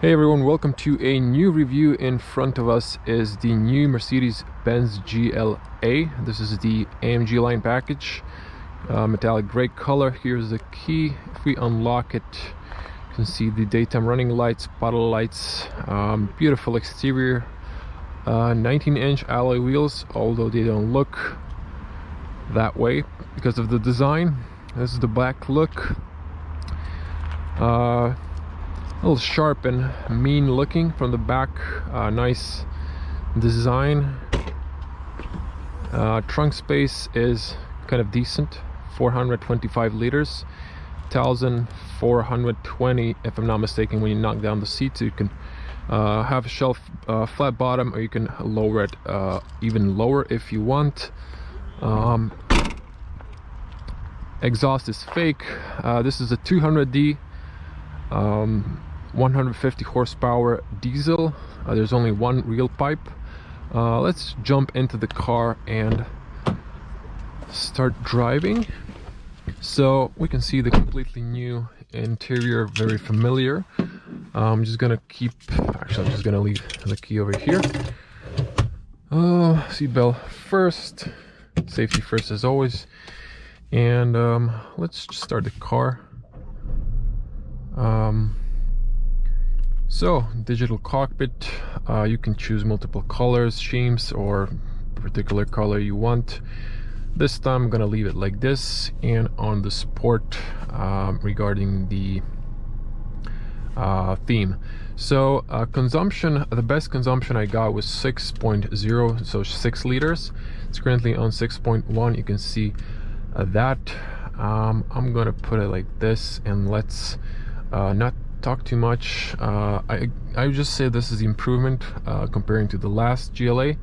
Hey everyone, welcome to a new review. In front of us is the new Mercedes-Benz GLA. This is the AMG Line package, metallic gray color. Here's the key. If we unlock it, you can see the daytime running lights, bottle lights, beautiful exterior, 19-inch alloy wheels, although they don't look that way because of the design. This is the back look. A little sharp and mean looking from the back. Nice design. Trunk space is kind of decent, 425 liters, 1420 if I'm not mistaken. When you knock down the seats, you can have a shelf flat bottom, or you can lower it even lower if you want. Exhaust is fake. This is a 200D 150 horsepower diesel. There's only one real pipe. Let's jump into the car and start driving. So we can see the completely new interior, very familiar. I'm just gonna leave the key over here. Seatbelt first, safety first as always. And let's just start the car. So digital cockpit, you can choose multiple colors, schemes, or particular color you want. This time I'm gonna leave it like this. And on the sport, regarding the theme, so consumption, the best consumption I got was 6.0, so 6 liters. It's currently on 6.1. you can see that. I'm gonna put it like this, and let's not talk too much. I would just say this is the improvement comparing to the last GLA.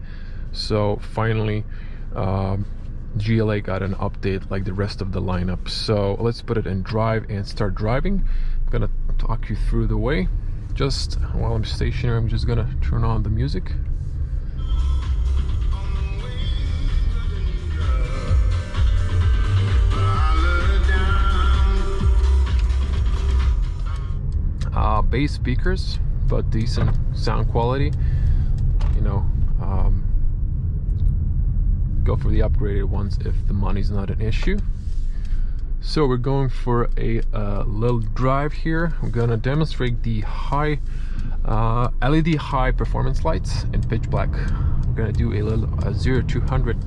So finally GLA got an update like the rest of the lineup. So let's put it in drive and start driving. I'm gonna talk you through the way. Just while I'm stationary, I'm just gonna turn on the music. Bass speakers, but decent sound quality. You know, go for the upgraded ones if the money's not an issue. So we're going for a little drive here. We're gonna demonstrate the high LED high performance lights in pitch black. We're gonna do a little 0 to 100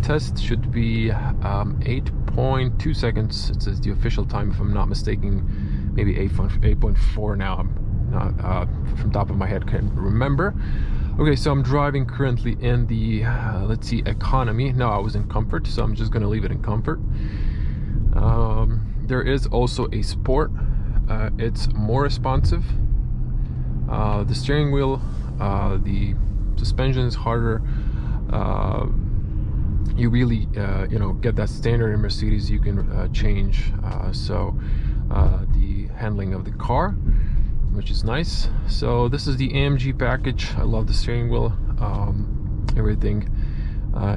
test. Should be 8.2 seconds. It says the official time, if I'm not mistaken. Maybe 8.4 now. I'm not from top of my head, can't remember. Okay, so I'm driving currently in the let's see, economy. No, I was in comfort, so I'm just gonna leave it in comfort. There is also a sport. It's more responsive. The steering wheel, the suspension is harder. You really you know, get that standard in Mercedes. You can change the handling of the car, which is nice. So this is the AMG package. I love the steering wheel. Everything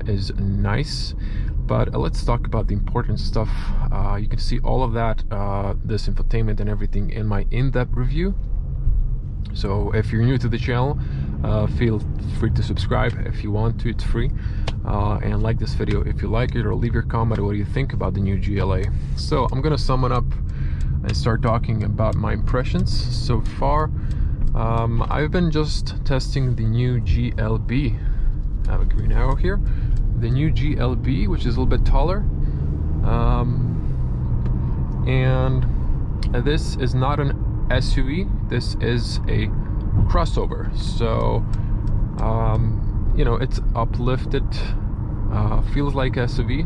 is nice, but let's talk about the important stuff. You can see all of that, this infotainment and everything, in my in-depth review. So if you're new to the channel, feel free to subscribe if you want to. It's free. And like this video if you like it, or leave your comment what do you think about the new GLA. So I'm gonna sum it up and start talking about my impressions so far. I've been just testing the new GLB. I have a green arrow here. The new GLB, which is a little bit taller. And this is not an SUV. This is a crossover. So, you know, it's uplifted. Feels like SUV.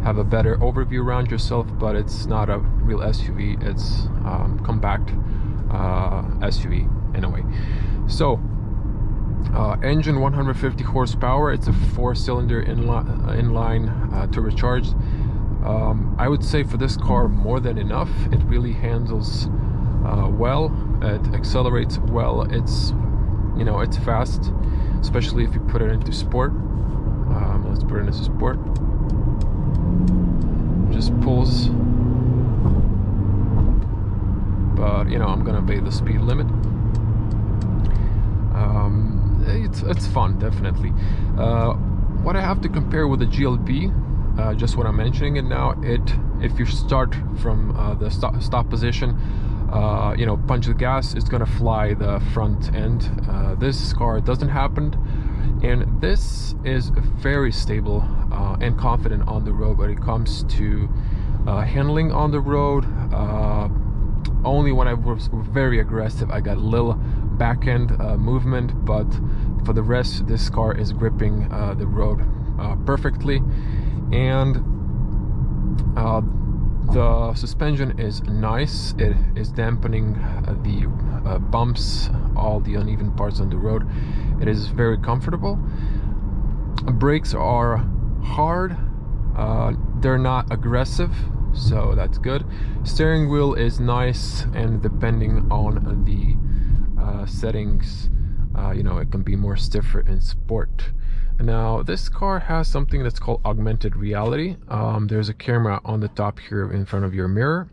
Have a better overview around yourself, but it's not a real SUV. It's compact SUV in a way. So engine 150 horsepower. It's a 4-cylinder inline turbocharged. I would say for this car, more than enough. It really handles well. It accelerates well. It's, you know, it's fast, especially if you put it into sport. Let's put it into sport. Just pulls, but you know, I'm gonna obey the speed limit. It's fun, definitely. What I have to compare with the GLB, just what I'm mentioning it now, if you start from the stop position, you know, punch the gas, it's gonna fly the front end. This car doesn't happen, and this is very stable and confident on the road when it comes to handling on the road. Only when I was very aggressive I got a little back end movement, but for the rest this car is gripping the road perfectly. And the suspension is nice. It is dampening the bumps, all the uneven parts on the road. It is very comfortable. Brakes are hard, they're not aggressive, so that's good. Steering wheel is nice, and depending on the settings, you know, it can be more stiffer in sport. Now this car has something that's called augmented reality. There's a camera on the top here in front of your mirror,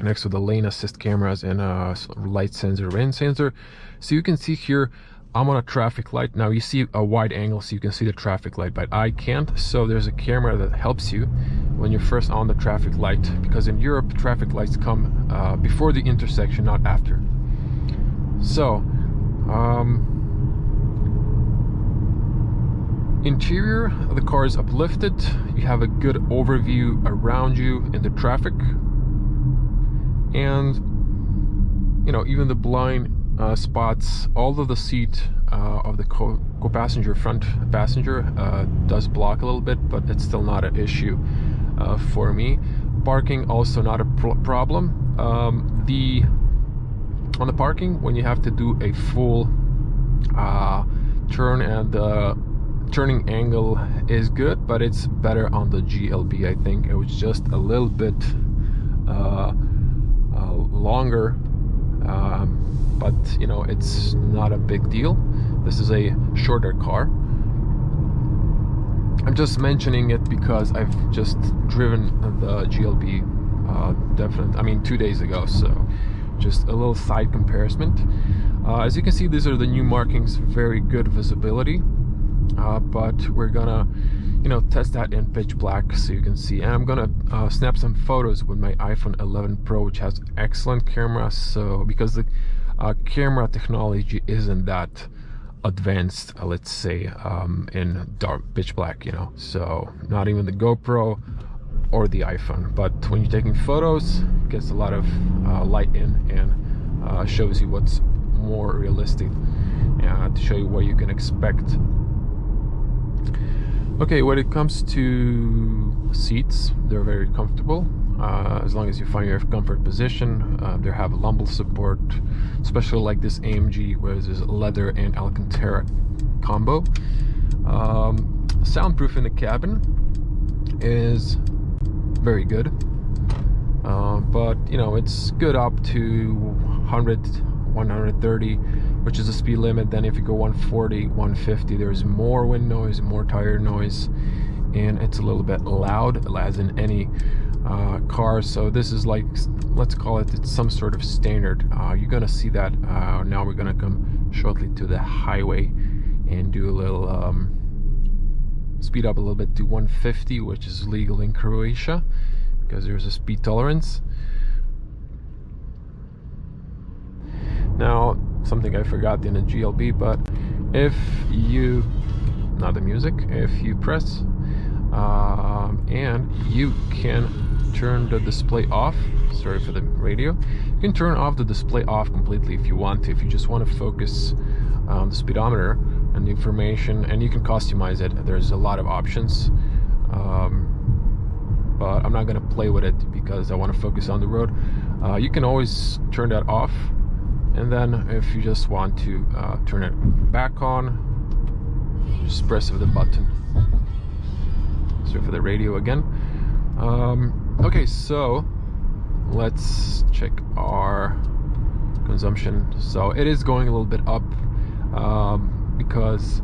next to the lane assist cameras and a light sensor, rain sensor. So you can see here I'm on a traffic light. Now you see a wide angle so you can see the traffic light, but I can't. So there's a camera that helps you when you're first on the traffic light, because in Europe traffic lights come before the intersection, not after. So interior, the car is uplifted. You have a good overview around you in the traffic, and you know, even the blind spots, all of the seat of the co-passenger, front passenger, does block a little bit, but it's still not an issue for me. Parking also not a problem. On the parking, when you have to do a full turn, and the turning angle is good, but it's better on the GLB. I think it was just a little bit longer, but you know, it's not a big deal. This is a shorter car. I'm just mentioning it because I've just driven the GLB definitely, I mean 2 days ago, so just a little side comparison. As you can see, these are the new markings, very good visibility. But we're gonna, you know, test that in pitch black so you can see. And I'm gonna snap some photos with my iPhone 11 Pro, which has excellent camera. So because the camera technology isn't that advanced, let's say, in dark pitch black, you know, so not even the GoPro or the iPhone. But when you're taking photos, it gets a lot of light in, and shows you what's more realistic, to show you what you can expect. Okay, when it comes to seats, they're very comfortable, as long as you find your comfort position. They have lumbar support, especially like this AMG, where there's leather and Alcantara combo. Soundproof in the cabin is very good, but you know, it's good up to 100, 130, which is the speed limit. Then if you go 140, 150, there's more wind noise, more tire noise, and it's a little bit loud, as in any car. So this is like, let's call it, it's some sort of standard. You're gonna see that. Now we're gonna come shortly to the highway and do a little speed up a little bit to 150, which is legal in Croatia because there's a speed tolerance. Now, something I forgot in a GLB, but if you, not the music, if you press and you can turn the display off, sorry for the radio, you can turn off the display off completely if you want to, if you just want to focus on the speedometer and the information, and you can customize it. There's a lot of options, but I'm not going to play with it because I want to focus on the road. You can always turn that off, and then if you just want to turn it back on, just press the button. Sorry for the radio again. Okay, so let's check our consumption. So it is going a little bit up because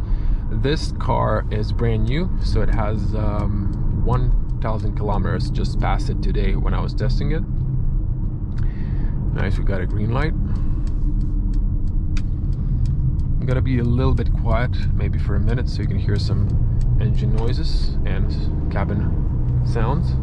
this car is brand new, so it has 1,000 kilometers. Just passed it today when I was testing it. Nice, we got a green light. I'm gonna be a little bit quiet, maybe for a minute, so you can hear some engine noises and cabin sounds.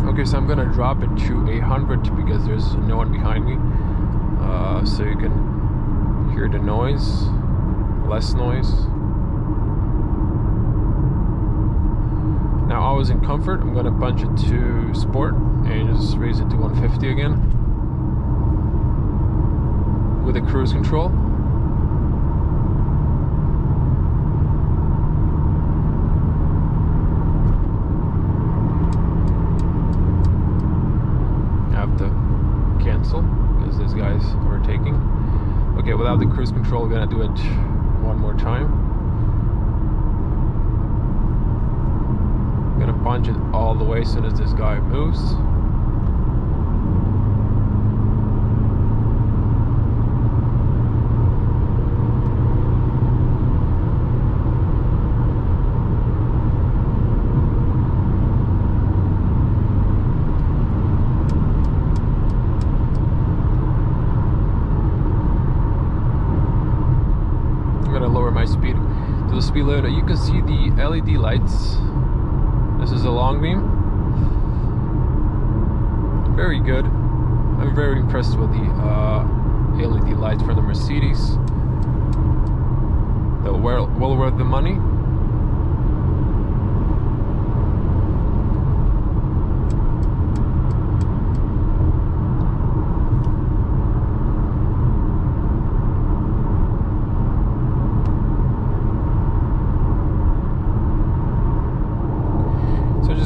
Okay, so I'm gonna drop it to 100 because there's no one behind me, so you can hear the noise, less noise. Now I was in comfort. I'm gonna punch it to sport and just raise it to 150 again with the cruise control. Cancel because this guy's overtaking. Okay, without the cruise control, we're gonna do it one more time. I'm gonna punch it all the way as soon as this guy moves. My speed to the speed limit. You can see the LED lights. This is a long beam. Very good. I'm very impressed with the LED lights from the Mercedes. They're well worth the money.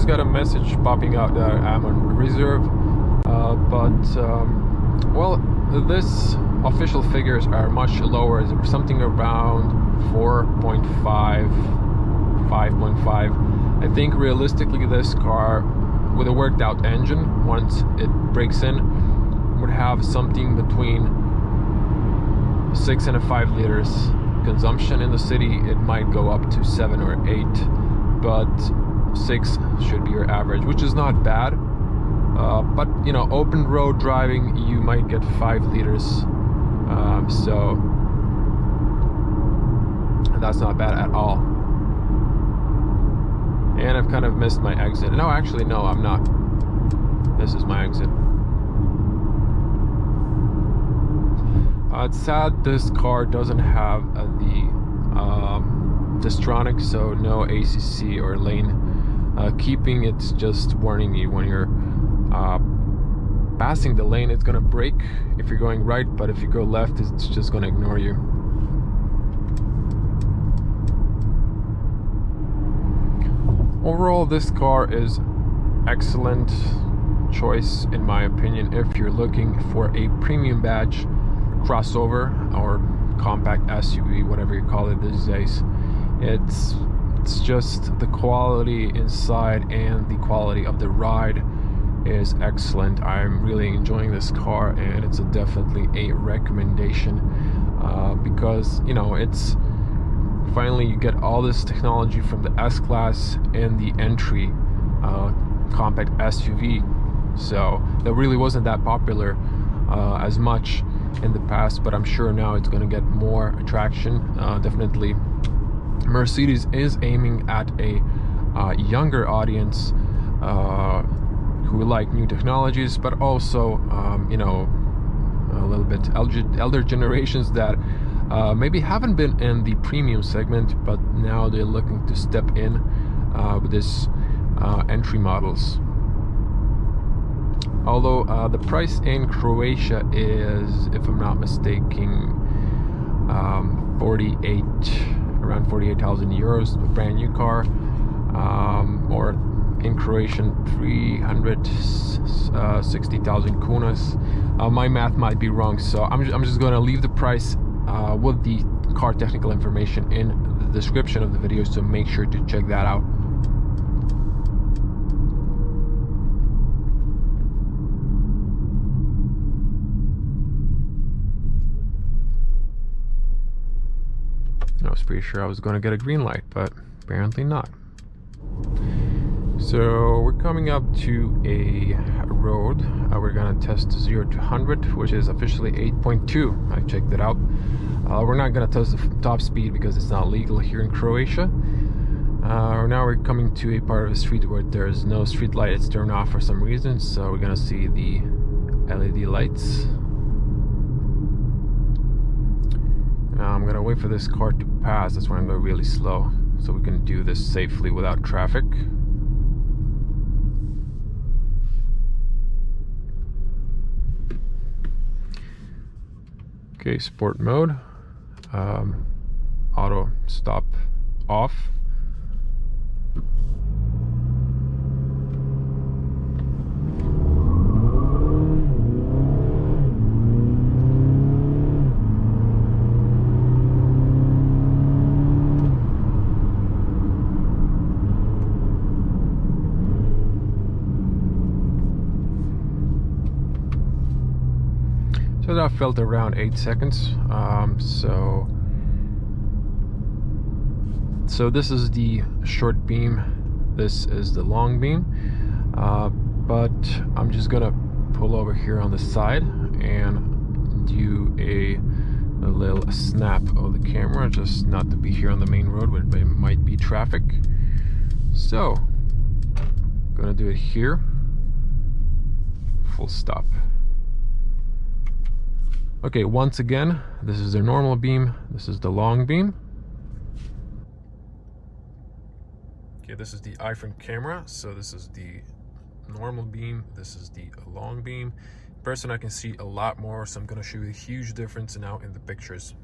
Got a message popping out that I'm on reserve, well, this official figures are much lower, something around 4.5, 5.5. I think realistically this car with a worked out engine, once it breaks in, would have something between 6 and 5 liters consumption. In the city it might go up to 7 or 8, but 6 should be your average, which is not bad, but you know, open road driving you might get 5 liters, so that's not bad at all. And I've kind of missed my exit. No, actually no, I'm not. This is my exit. It's sad this car doesn't have the Distronic, so no ACC or lane keeping. It's just warning you when you're passing the lane. It's gonna brake if you're going right, but if you go left, it's just gonna ignore you. Overall, this car is excellent choice in my opinion if you're looking for a premium badge crossover or compact SUV, whatever you call it these days. It's just the quality inside and the quality of the ride is excellent. I'm really enjoying this car, and it's definitely a recommendation because, you know, it's finally you get all this technology from the S-Class and the entry compact SUV, so that really wasn't that popular as much in the past, but I'm sure now it's going to get more attraction. Definitely Mercedes is aiming at a younger audience who like new technologies, but also you know, a little bit elder generations that maybe haven't been in the premium segment, but now they're looking to step in with this entry models. Although the price in Croatia is, if I'm not mistaken, around 48,000 euros, a brand new car, or in Croatian 360,000 kunas. My math might be wrong, so I'm just going to leave the price with the car technical information in the description of the video, so make sure to check that out. I was pretty sure I was going to get a green light, but apparently not. So we're coming up to a road. We're going to test 0 to 100, which is officially 8.2. I checked it out. We're not going to test the top speed because it's not legal here in Croatia. Now we're coming to a part of the street where there's no street light. It's turned off for some reason, so we're going to see the LED lights. I'm going to wait for this car to pass. That's why I'm going really slow, so we can do this safely without traffic. Okay, sport mode, auto stop off. So that felt around 8 seconds. So this is the short beam, this is the long beam, but I'm just gonna pull over here on the side and do a little snap of the camera, just not to be here on the main road where there might be traffic. So I'm gonna do it here, full stop. Okay, once again, this is the normal beam, this is the long beam. Okay, this is the iPhone camera, so this is the normal beam, this is the long beam. In person I can see a lot more, so I'm going to show you a huge difference now in the pictures.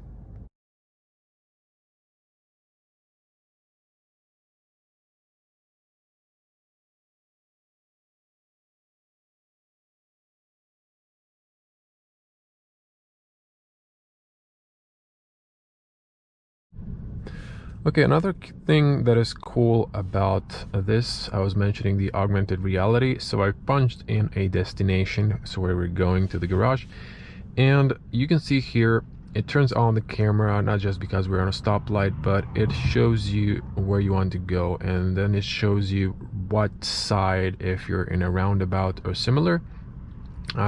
Okay, another thing that is cool about this, I was mentioning the augmented reality. So I punched in a destination, so where we're going to the garage, and you can see here it turns on the camera, not just because we're on a stoplight, but it shows you where you want to go, and then it shows you what side, if you're in a roundabout or similar,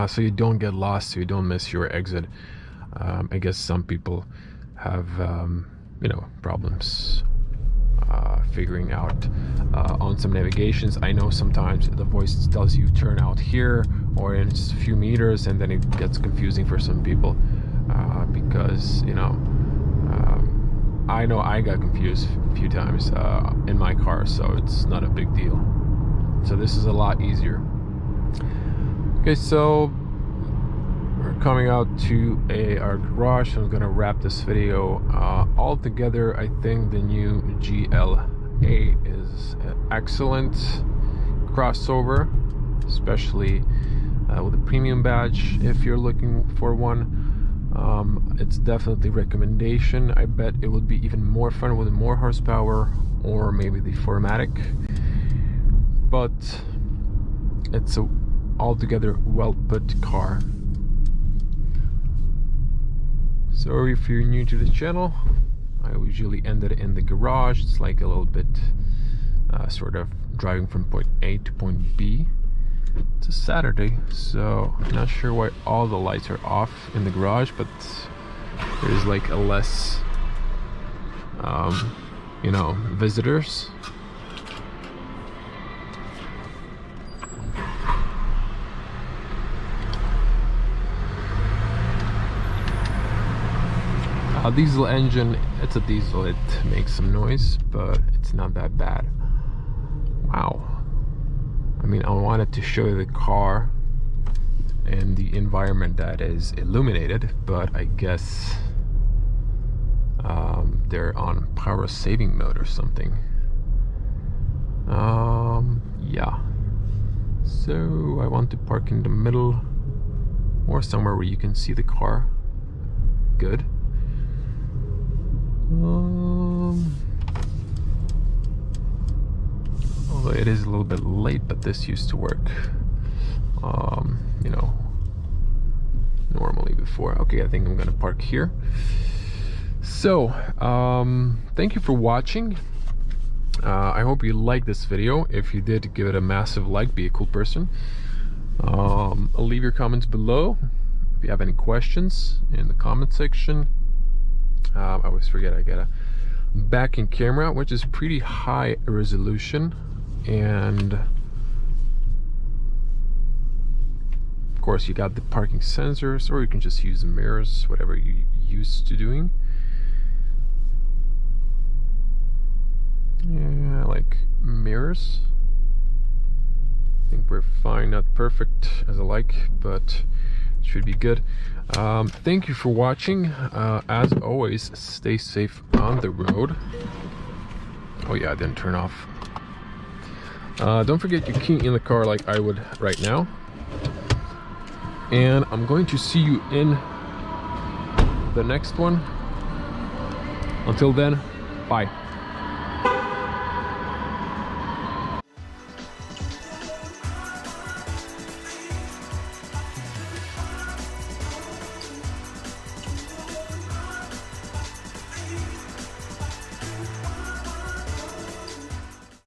so you don't get lost, so you don't miss your exit. I guess some people have you know, problems figuring out on some navigations. I know sometimes the voice tells you turn out here or in a few meters, and then it gets confusing for some people because, you know, I know I got confused a few times in my car, so it's not a big deal. So this is a lot easier. Okay, so we're coming out to our garage. I'm gonna wrap this video all together. I think the new GLA is an excellent crossover, especially with a premium badge. If you're looking for one, it's definitely a recommendation. I bet it would be even more fun with more horsepower, or maybe the 4MATIC, but it's a altogether well put car. So if you're new to the channel, I usually end it in the garage. It's like a little bit sort of driving from point A to point B. It's a Saturday, so I'm not sure why all the lights are off in the garage, but there's like a less you know, visitors. A diesel engine, it's a diesel, it makes some noise, but it's not that bad. Wow. I mean, I wanted to show you the car and the environment that is illuminated, but I guess they're on power saving mode or something. Yeah. So I want to park in the middle or somewhere where you can see the car. Good. Although it is a little bit late, but this used to work, you know, normally before. Okay, I think I'm gonna park here. So, thank you for watching. I hope you liked this video. If you did, give it a massive like, be a cool person. Leave your comments below if you have any questions in the comment section. I always forget I got a backing camera, which is pretty high resolution, and of course you got the parking sensors, or you can just use mirrors, whatever you're used to doing. Yeah, I like mirrors. I think we're fine, not perfect as I like, but it should be good. Thank you for watching. As always, stay safe on the road. Oh yeah, I didn't turn off. Don't forget your key in the car like I would right now. And I'm going to see you in the next one. Until then, bye.